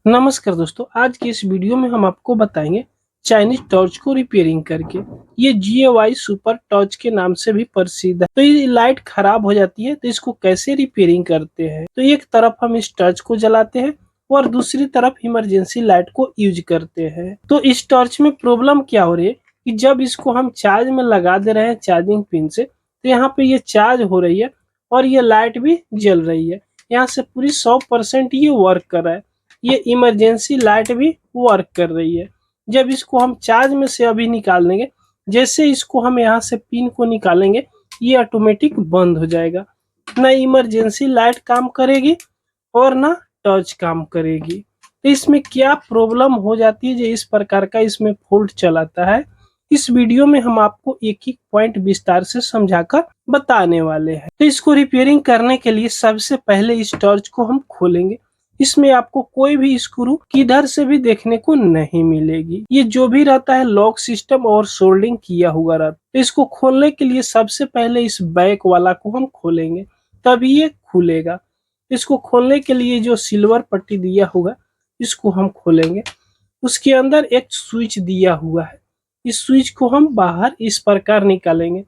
नमस्कार दोस्तों, आज की इस वीडियो में हम आपको बताएंगे चाइनीज टॉर्च को रिपेयरिंग करके। ये GAY सुपर टॉर्च के नाम से भी प्रसिद्ध है। तो ये लाइट खराब हो जाती है तो इसको कैसे रिपेयरिंग करते हैं। तो एक तरफ हम इस टॉर्च को जलाते हैं और दूसरी तरफ इमरजेंसी लाइट को यूज करते हैं। तो इस टॉर्च में प्रॉब्लम क्या हो रही है कि जब इसको हम चार्ज में लगा दे रहे हैं चार्जिंग पिन से, तो यहाँ पे ये चार्ज हो रही है और ये लाइट भी जल रही है। यहाँ से पूरी 100% ये वर्क कर रहा है। ये इमरजेंसी लाइट भी वर्क कर रही है। जब इसको हम चार्ज में से अभी निकाल लेंगे, जैसे इसको हम यहाँ से पिन को निकालेंगे, ये ऑटोमेटिक बंद हो जाएगा। ना इमरजेंसी लाइट काम करेगी और ना टॉर्च काम करेगी। तो इसमें क्या प्रॉब्लम हो जाती है, जो इस प्रकार का इसमें फॉल्ट चलाता है, इस वीडियो में हम आपको एक एक पॉइंट विस्तार से समझाकर बताने वाले हैं। तो इसको रिपेयरिंग करने के लिए सबसे पहले इस टॉर्च को हम खोलेंगे। इसमें आपको कोई भी स्क्रू किधर से भी देखने को नहीं मिलेगी। ये जो भी रहता है लॉक सिस्टम और सोल्डिंग किया हुआ रहता है। तो इसको खोलने के लिए सबसे पहले इस बैक वाला को हम खोलेंगे, तभी ये खुलेगा। इसको खोलने के लिए जो सिल्वर पट्टी दिया हुआ इसको हम खोलेंगे। उसके अंदर एक स्विच दिया हुआ है, इस स्विच को हम बाहर इस प्रकार निकालेंगे।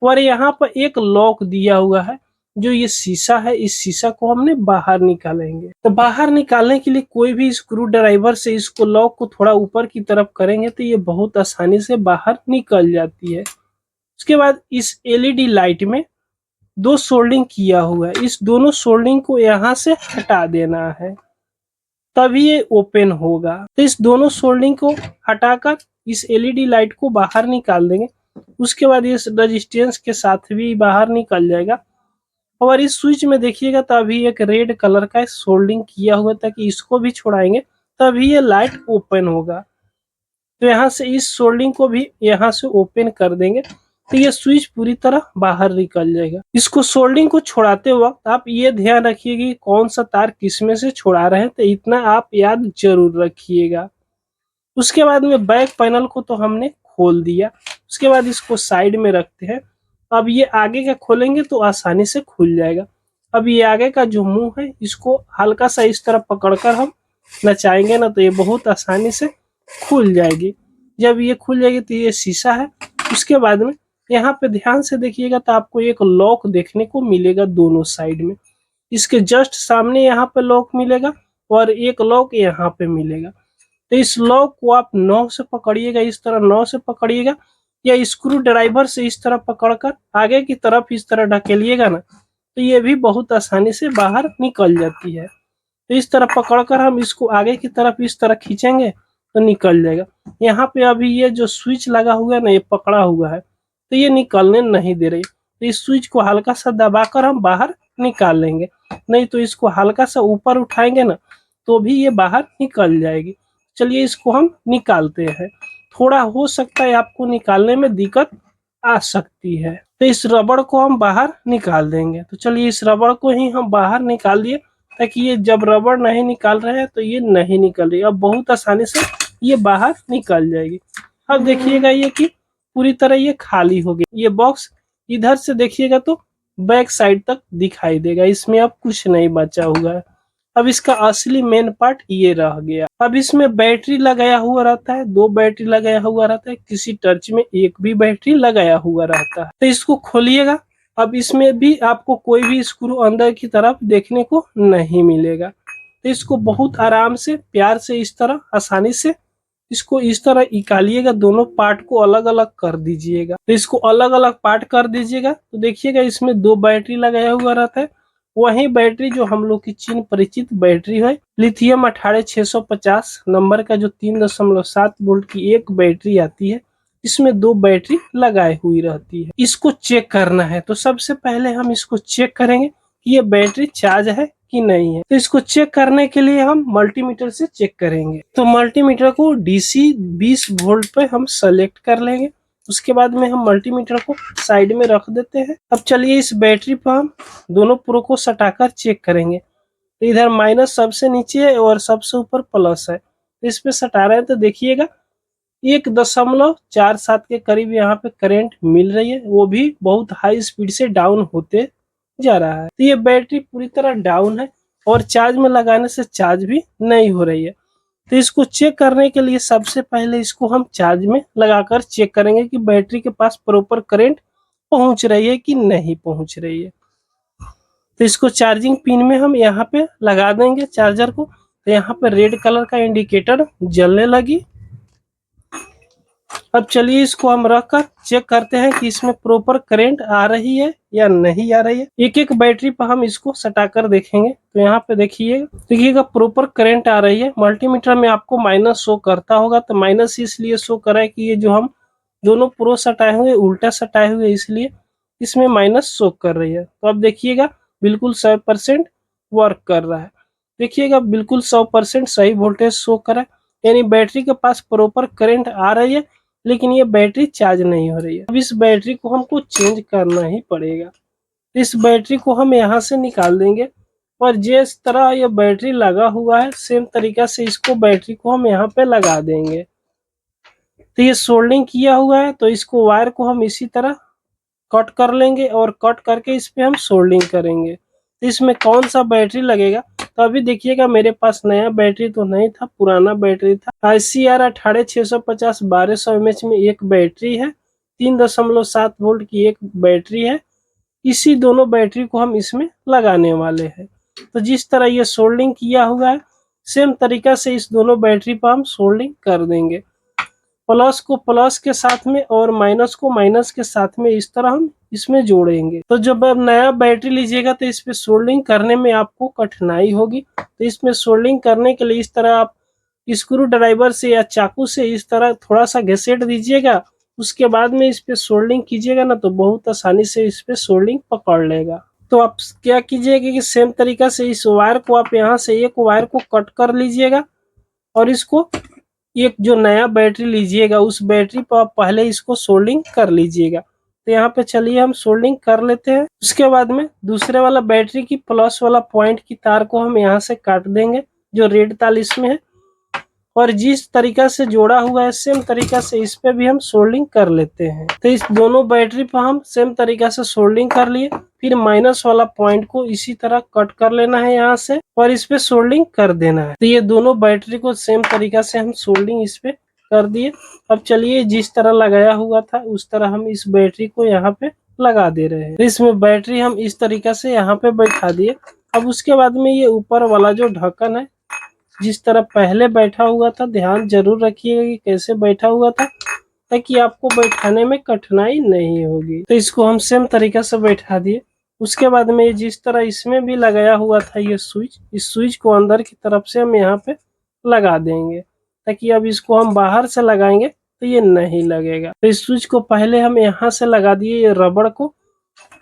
और यहाँ पर एक लॉक दिया हुआ है, जो ये शीशा है, इस शीशा को हमने बाहर निकालेंगे। तो बाहर निकालने के लिए कोई भी स्क्रू ड्राइवर से इसको लॉक को थोड़ा ऊपर की तरफ करेंगे तो ये बहुत आसानी से बाहर निकल जाती है। उसके बाद इस LED लाइट में दो सोल्डिंग किया हुआ है, इस दोनों सोल्डिंग को यहाँ से हटा देना है, तभी ये ओपन होगा। तो इस दोनों सोल्डिंग को हटाकर इस LED लाइट को बाहर निकाल देंगे। उसके बाद ये रेजिस्टेंस के साथ भी बाहर निकल जाएगा। और इस स्विच में देखिएगा तो अभी एक रेड कलर का सोल्डिंग किया हुआ, ताकि इसको भी छुड़ाएंगे तभी ये लाइट ओपन होगा। तो यहाँ से इस सोल्डिंग को भी यहाँ से ओपन कर देंगे तो ये स्विच पूरी तरह बाहर निकल जाएगा। इसको सोल्डिंग को छोड़ाते वक्त आप ये ध्यान रखिएगा कि कौन सा तार किसमें से छोड़ा रहे हैं, तो इतना आप याद जरूर रखिएगा। उसके बाद में बैक पैनल को तो हमने खोल दिया। उसके बाद इसको साइड में रखते हैं। अब ये आगे का खोलेंगे तो आसानी से खुल जाएगा। अब ये आगे का जो मुंह है, इसको हल्का सा इस तरह पकड़कर हम नचाएंगे ना, तो ये बहुत आसानी से खुल जाएगी। जब ये खुल जाएगी तो ये शीशा है। उसके बाद में यहाँ पे ध्यान से देखिएगा तो आपको एक लॉक देखने को मिलेगा दोनों साइड में। इसके जस्ट सामने यहाँ पे लॉक मिलेगा और एक लॉक यहाँ पे मिलेगा। तो इस लॉक को आप नौ से पकड़िएगा, इस तरह नौ से पकड़िएगा, या स्क्रू ड्राइवर से इस तरह पकड़कर आगे की तरफ इस तरह ढकेलिएगा ना, तो ये भी बहुत आसानी से बाहर निकल जाती है। तो इस तरह पकड़कर हम इसको आगे की तरफ इस तरह खींचेंगे तो निकल जाएगा। यहाँ पे अभी ये जो स्विच लगा हुआ है ना, ये पकड़ा हुआ है तो ये निकलने नहीं दे रही। तो इस स्विच को हल्का सा दबाकर हम बाहर निकाल लेंगे, नहीं तो इसको हल्का सा ऊपर उठाएंगे ना तो भी ये बाहर निकल जाएगी। चलिए इसको हम निकालते हैं। थोड़ा हो सकता है आपको निकालने में दिक्कत आ सकती है, तो इस रबड़ को हम बाहर निकाल देंगे। तो चलिए इस रबड़ को ही हम बाहर निकाल दिए, ताकि ये जब रबड़ नहीं निकाल रहे हैं तो ये नहीं निकल रही। अब बहुत आसानी से ये बाहर निकल जाएगी। अब देखिएगा ये कि पूरी तरह ये खाली हो गई। ये बॉक्स इधर से देखिएगा तो बैक साइड तक दिखाई देगा, इसमें अब कुछ नहीं बचा हुआ है। अब इसका असली मेन पार्ट ये रह गया। अब इसमें बैटरी लगाया हुआ रहता है, दो बैटरी लगाया हुआ रहता है, किसी टर्च में एक भी बैटरी लगाया हुआ रहता है। तो इसको खोलिएगा। अब इसमें भी आपको कोई भी स्क्रू अंदर की तरफ देखने को नहीं मिलेगा। तो इसको बहुत आराम से प्यार से इस तरह आसानी से इसको इस तरह निकालिएगा, दोनों पार्ट को अलग अलग कर दीजिएगा। तो इसको अलग अलग पार्ट कर दीजिएगा तो देखिएगा इसमें दो बैटरी लगाया हुआ रहता है। वही बैटरी जो हम लोग की चीन परिचित बैटरी है, लिथियम 18650 नंबर का जो 3.7 वोल्ट की एक बैटरी आती है, इसमें दो बैटरी लगाई हुई रहती है। इसको चेक करना है तो सबसे पहले हम इसको चेक करेंगे कि ये बैटरी चार्ज है कि नहीं है। तो इसको चेक करने के लिए हम मल्टीमीटर से चेक करेंगे। तो मल्टीमीटर को DC 20 वोल्ट पे हम सेलेक्ट कर लेंगे। उसके बाद में हम मल्टीमीटर को साइड में रख देते हैं। अब चलिए इस बैटरी पर हम दोनों प्रो को सटाकर चेक करेंगे। तो इधर माइनस सबसे नीचे है और सबसे ऊपर प्लस है। तो इस पे सटा रहे हैं तो देखिएगा 1.47 के करीब यहाँ पे करंट मिल रही है, वो भी बहुत हाई स्पीड से डाउन होते जा रहा है। तो ये बैटरी पूरी तरह डाउन है। और चार्ज में लगाने से चार्ज भी नहीं हो रही है। तो इसको चेक करने के लिए सबसे पहले इसको हम चार्ज में लगाकर चेक करेंगे कि बैटरी के पास प्रॉपर करंट पहुंच रही है कि नहीं पहुंच रही है। तो इसको चार्जिंग पिन में हम यहाँ पे लगा देंगे चार्जर को। तो यहाँ पे रेड कलर का इंडिकेटर जलने लगी। अब चलिए इसको हम रखकर चेक करते हैं कि इसमें प्रॉपर करंट आ रही है या नहीं आ रही है। एक एक बैटरी पर हम इसको सटाकर देखेंगे। तो यहाँ पे देखिएगा प्रॉपर करंट आ रही है। मल्टीमीटर में आपको माइनस शो करता होगा, तो माइनस इसलिए शो कर रहा है कि ये जो हम दोनों प्रो सटाए हुए उल्टा सटाए हुए, इसलिए इसमें माइनस शो कर रही है। तो अब देखिएगा बिल्कुल 100% वर्क कर रहा है। देखिएगा बिल्कुल 100% सही वोल्टेज शो कर रहा है, यानी बैटरी के पास प्रॉपर करंट आ रही है, लेकिन ये बैटरी चार्ज नहीं हो रही है। अब इस बैटरी को हमको चेंज करना ही पड़ेगा। इस बैटरी को हम यहाँ से निकाल देंगे और जिस तरह ये बैटरी लगा हुआ है सेम तरीका से इसको बैटरी को हम यहाँ पे लगा देंगे। तो ये सोल्डिंग किया हुआ है, तो इसको वायर को हम इसी तरह कट कर लेंगे और कट करके इस पे हम सोल्डिंग करेंगे। तो इसमें कौन सा बैटरी लगेगा, तो अभी देखिएगा मेरे पास नया बैटरी तो नहीं था, पुराना बैटरी था। ICR 18650 1200 mAh में एक बैटरी है, 3.7 वोल्ट की एक बैटरी है। इसी दोनों बैटरी को हम इसमें लगाने वाले हैं। तो जिस तरह ये सोल्डिंग किया हुआ है सेम तरीका से इस दोनों बैटरी पर हम सोल्डिंग कर देंगे। प्लस को प्लस के साथ में और माइनस को माइनस के साथ में इस तरह हम इसमें जोड़ेंगे। तो जब आप नया बैटरी लीजिएगा तो इस पे सोल्डिंग करने में आपको कठिनाई होगी। तो इसमें सोल्डिंग करने के लिए इस तरह आप स्क्रू ड्राइवर से या चाकू से इस तरह थोड़ा सा घिसेट दीजिएगा। उसके बाद में इस पे सोल्डिंग कीजिएगा ना, तो बहुत आसानी से इस पे सोल्डिंग पकड़ लेगा। तो आप क्या कीजिएगा कि सेम तरीका से इस वायर को आप यहाँ से एक वायर को कट कर लीजिएगा और इसको एक जो नया बैटरी लीजिएगा उस बैटरी पर आप पहले इसको सोल्डिंग कर लीजिएगा। तो यहाँ पे चलिए हम सोल्डिंग कर लेते हैं। उसके बाद में दूसरे वाला बैटरी की प्लस वाला पॉइंट की तार को हम यहाँ से काट देंगे, जो रेड तार इसमें है, और जिस तरीका से जोड़ा हुआ है सेम तरीका से इस पे भी हम सोल्डिंग कर लेते हैं। तो इस दोनों बैटरी पर हम सेम तरीका से सोल्डिंग कर लिए। फिर माइनस वाला पॉइंट को इसी तरह कट कर लेना है यहाँ से और इस पे सोल्डिंग कर देना है। तो ये दोनों बैटरी को सेम तरीका से हम सोल्डिंग इस पे कर दिए। अब चलिए जिस तरह लगाया हुआ था उस तरह हम इस बैटरी को यहाँ पे लगा दे रहे हैं। तो इसमें बैटरी हम इस तरीका से यहाँ पे बैठा दिए। अब उसके बाद में ये ऊपर वाला जो ढक्कन है जिस तरह पहले बैठा हुआ था, ध्यान जरूर रखिएगा कि कैसे बैठा हुआ था, ताकि आपको बैठाने में कठिनाई नहीं होगी। तो इसको हम सेम तरीका से बैठा दिए। उसके बाद में ये जिस तरह इसमें भी लगाया हुआ था ये स्विच, इस स्विच को अंदर की तरफ से हम यहाँ पे लगा देंगे, ताकि अब इसको हम बाहर से लगाएंगे तो ये नहीं लगेगा। तो इस स्विच को पहले हम यहाँ से लगा दिए ये रबड़ को,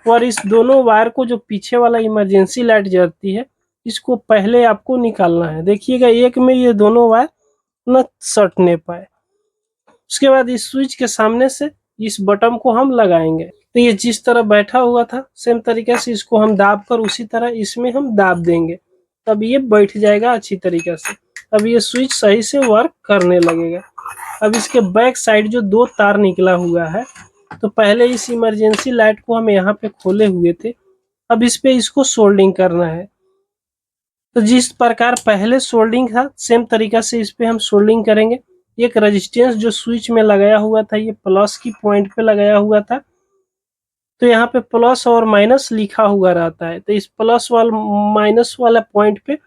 और इस दोनों वायर को जो पीछे वाला इमरजेंसी लाइट जलती है इसको पहले आपको निकालना है। देखिएगा एक में ये दोनों वायर न सटने पाए। उसके बाद इस स्विच के सामने से इस बटन को हम लगाएंगे। तो ये जिस तरह बैठा हुआ था सेम तरीके से इसको हम दाब कर उसी तरह इसमें हम दाब देंगे, तब ये बैठ जाएगा अच्छी तरीके से। अब ये स्विच सही से वर्क करने लगेगा। अब इसके बैक साइड जो दो तार निकला हुआ है, तो पहले इस इमरजेंसी लाइट को हम यहाँ पे खोले हुए थे, अब इस पे इसको सोल्डिंग करना है। तो जिस प्रकार पहले सोल्डिंग था सेम तरीका से इस पे हम सोल्डिंग करेंगे। एक रेजिस्टेंस जो स्विच में लगाया हुआ था ये प्लस की पॉइंट पे लगाया हुआ था, तो यहाँ पे प्लस और माइनस लिखा हुआ रहता है। तो इस प्लस वाला माइनस वाला पॉइंट पे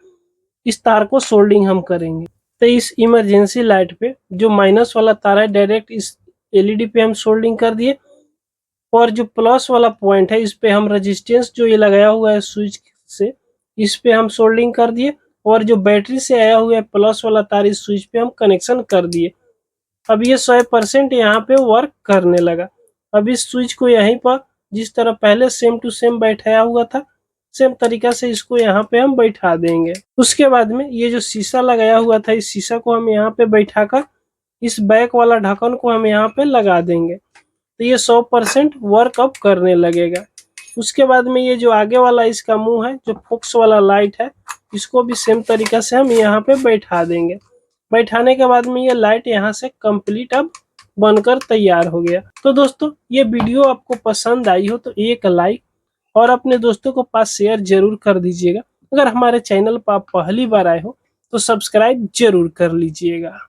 इस तार को सोल्डिंग हम करेंगे। तो इस इमरजेंसी लाइट पे जो माइनस वाला तार है डायरेक्ट इस LED पे हम सोल्डिंग कर दिए, और जो प्लस वाला पॉइंट है इस पे हम रेजिस्टेंस जो ये लगाया हुआ है स्विच से इस पे हम सोल्डिंग कर दिए, और जो बैटरी से आया हुआ है प्लस वाला तार इस स्विच पे हम कनेक्शन कर दिए। अब ये 100% यहाँ पे वर्क करने लगा। अब इस स्विच को यहीं पर जिस तरह पहले सेम टू सेम बैठाया हुआ था सेम तरीका से इसको यहाँ पे हम बैठा देंगे। उसके बाद में ये जो शीशा लगाया हुआ था इस शीशा को हम यहाँ पे बैठाकर इस बैक वाला ढक्कन को हम यहाँ पे लगा देंगे। तो ये 100% वर्क अब करने लगेगा। उसके बाद में ये जो आगे वाला इसका मुंह है जो फोक्स वाला लाइट है इसको भी सेम तरीका से हम यहाँ पे बैठा देंगे। बैठाने के बाद में ये लाइट यहाँ से कंप्लीट अब बनकर तैयार हो गया। तो दोस्तों ये वीडियो आपको पसंद आई हो तो एक लाइक और अपने दोस्तों को पास शेयर जरूर कर दीजिएगा। अगर हमारे चैनल पर आप पहली बार आए हो तो सब्सक्राइब जरूर कर लीजिएगा।